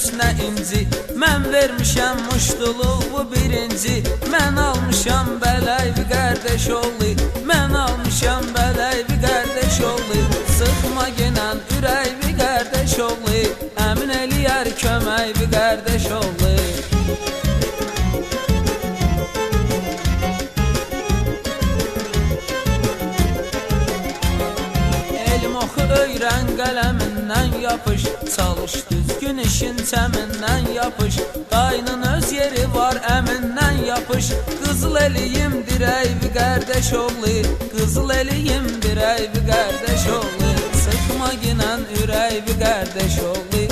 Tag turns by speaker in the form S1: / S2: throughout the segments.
S1: üstünə inci. Mən vermişəm muştuluğu birinci. Mən almışam bələyvi qardaş oğlu. Mən almışam bələyvi qardaş oğlu. Sıxma genən ürəyvi qardaş oğlu. Əmin eləyər köməkvi qardaş oğlu. Öyrən qələmindən yapış, çalış düzgün işin çəmindən yapış. Dayının öz yeri var əmindən yapış. Qızıl eliyim dirəyvi qardaş oğlu. Qızıl eliyim dirəyvi qardaş oğlu. Sıxma ginən ürəyvi qardaş oğlu.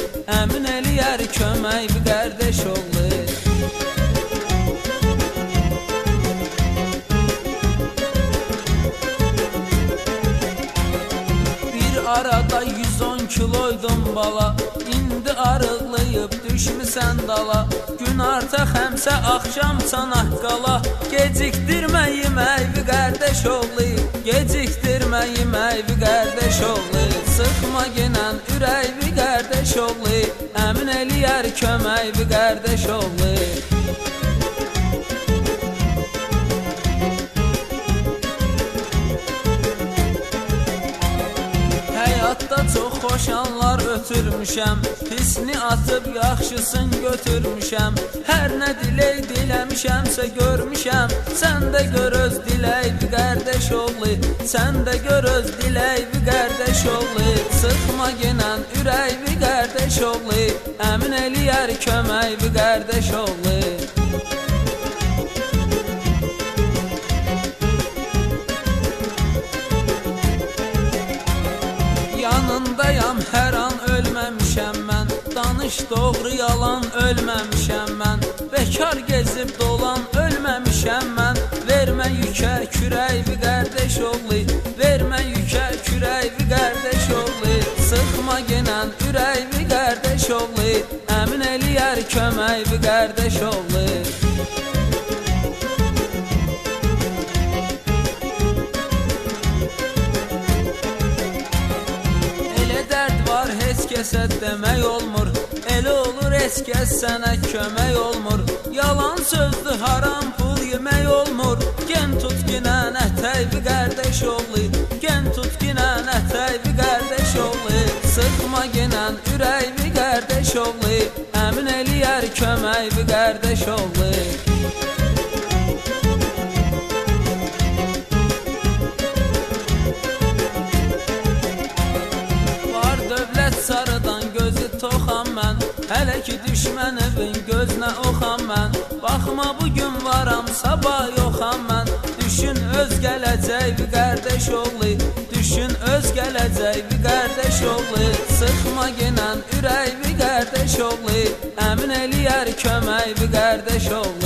S1: Əmin eləyər köməkvi qardaş oğlu. Arada 110 kiloydum bala. İndi arıqlayıb düşmüsən dala. Gün artıq həmsə axşam Çanaqqala. Gecikdirmə yeməkvi qardaş oğlu. Gecikdirmə yeməkvi qardaş oğlu. Sıxma genən ürəkvi qardaş oğlu. Əmin eləyər köməkvi qardaş oğlu. Həyatda çox xoş anlar ötürmüşəm. Pisini atıb yaxşısın götürmüşəm. Hər nə dilək diləmişəmsə görmüşəm. Sən də gör öz diləkvi qardaş oğlu. Sən də gör öz diləkvi qardaş oğlu. Sıxma genən ürəkvi qardaş oğlu. Əmin eləyər köməkvi qardaş oğlu. Yanındayam hər an ölməmişəm mən. Danış doğru yalan ölməmişəm mən. Bekar gezib dolan ölməmişəm mən. Vermə yükə kürəkvi qardaş oğlu. Vermə yükə kürəkvi qardaş oğlu. Sıxma genən ürəkvi qardaş oğlu. Əmin eləyər köməkvi qardaş oğlu. Kəsə demək olmur. Elə olur heç kəs sənə kömək olmur. Yalan sözdü haram pul yemək olmur. Gen tut ginən ətəyvi qardaş oğlu. Gen tut ginən ətəyvi qardaş oğlu. Sıxma ginən ürəkvi qardaş oğlu. Əmin eləyər köməkvi qardaş oğlu. Sarıdan gözü toxam mən. Hələ ki düşmənivin gözünə oxam mən. Baxma bugün varam sabah yoxam mən. Düşün öz gələcəkvi qardaş oğlu. Düşün öz gələcəkvi qardaş oğlu. Sıxma genən ürəkvi qardaş oğlu. Əmin eləyər köməkvi qardaş oğlu.